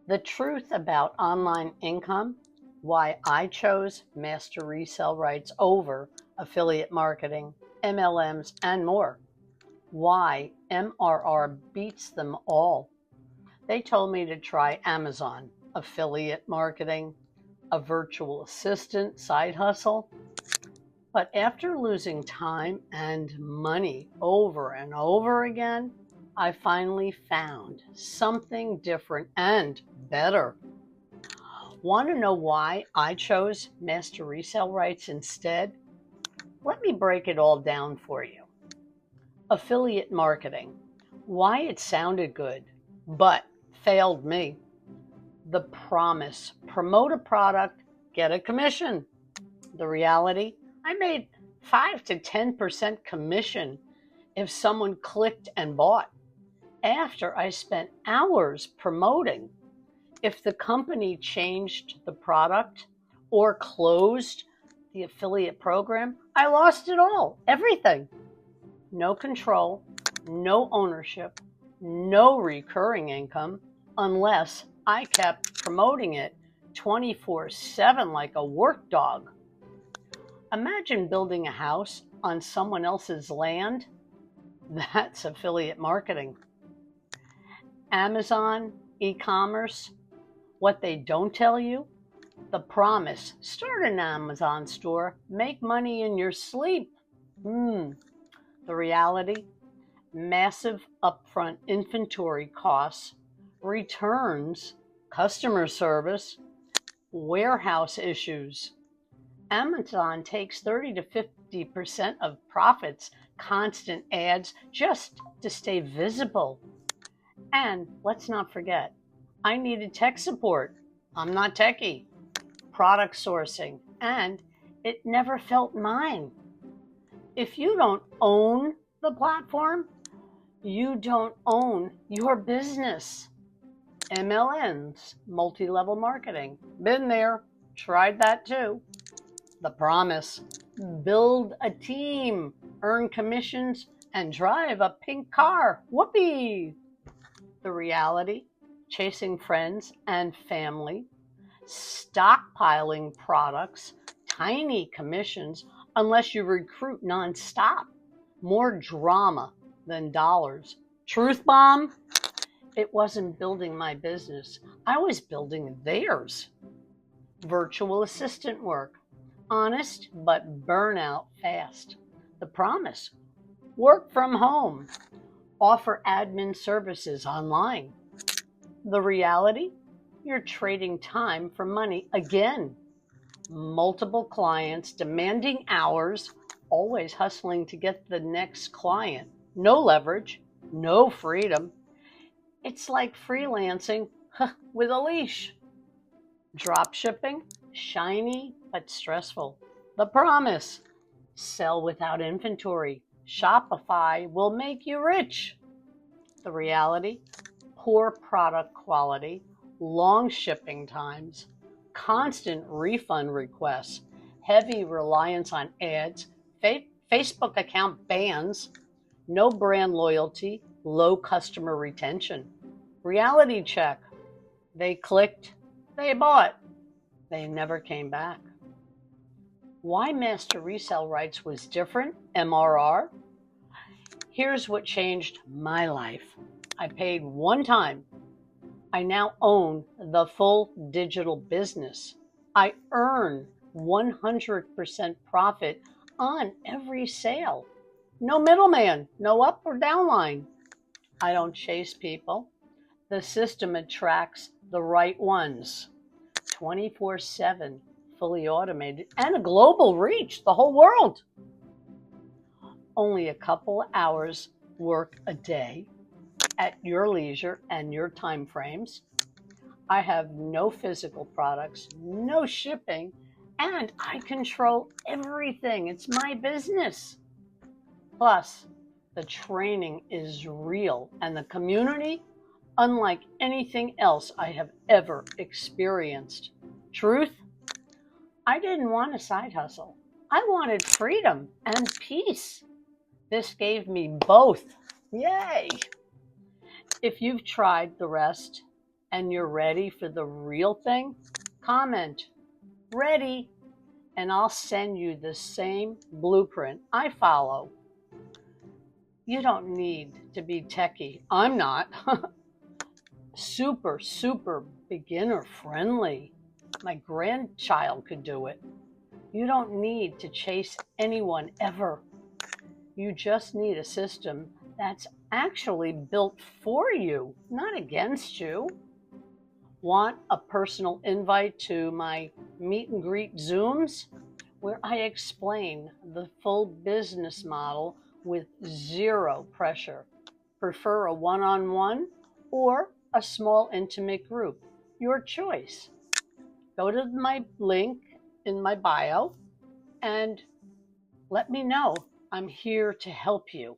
The truth about online income, why I chose master resell rights over affiliate marketing, MLMs, and more. Why MRR beats them all. They told me to try Amazon, affiliate marketing, a virtual assistant side hustle. But after losing time and money over and over again, I finally found something different and better. Want to know why I chose master resell rights instead? Let me break it all down for you. Affiliate marketing. Why it sounded good, but failed me. The promise, promote a product, get a commission. The reality, I made 5 to 10% commission if someone clicked and bought. After I spent hours promoting, if the company changed the product or closed the affiliate program, I lost it all, everything. No control, no ownership, no recurring income unless I kept promoting it 24/7 like a work dog. Imagine building a house on someone else's land. That's affiliate marketing. Amazon, e-commerce, what they don't tell you, the promise, start an Amazon store, make money in your sleep. The reality, massive upfront inventory costs, returns, customer service, warehouse issues. Amazon takes 30 to 50% of profits, constant ads, just to stay visible. And let's not forget, I needed tech support. I'm not techie. Product sourcing, and it never felt mine. If you don't own the platform, you don't own your business. MLMs, multi-level marketing. Been there, tried that too. The promise, build a team, earn commissions, and drive a pink car. Whoopee! The reality, chasing friends and family, stockpiling products, tiny commissions unless you recruit nonstop. More drama than dollars. Truth bomb? It wasn't building my business. I was building theirs. Virtual assistant work. Honest, but burnout fast. The promise, work from home. Offer admin services online. The reality, you're trading time for money again. Multiple clients, demanding hours, always hustling to get the next client. No leverage, no freedom. It's like freelancing with a leash. Drop shipping, shiny but stressful. The promise, sell without inventory. Shopify will make you rich. The reality, poor product quality, long shipping times, constant refund requests, heavy reliance on ads, Facebook account bans, no brand loyalty, low customer retention. Reality check, they clicked, they bought, they never came back. Why master resell rights was different, MRR? Here's what changed my life. I paid one time. I now own the full digital business. I earn 100% profit on every sale. No middleman, no up or down line. I don't chase people. The system attracts the right ones. 24/7, fully automated, and a global reach, the whole world. Only a couple hours work a day at your leisure and your time frames. I have no physical products, no shipping, and I control everything. It's my business. Plus, the training is real and the community, unlike anything else I have ever experienced. Truth, I didn't want a side hustle. I wanted freedom and peace. This gave me both. Yay! If you've tried the rest and you're ready for the real thing, comment ready, and I'll send you the same blueprint I follow. You don't need to be techie. I'm not. Super, super beginner friendly. My grandchild could do it. You don't need to chase anyone ever. You just need a system that's actually built for you, not against you. Want a personal invite to my meet and greet Zooms, where I explain the full business model with zero pressure? Prefer a one-on-one or a small intimate group? Your choice. Go to my link in my bio and let me know. I'm here to help you.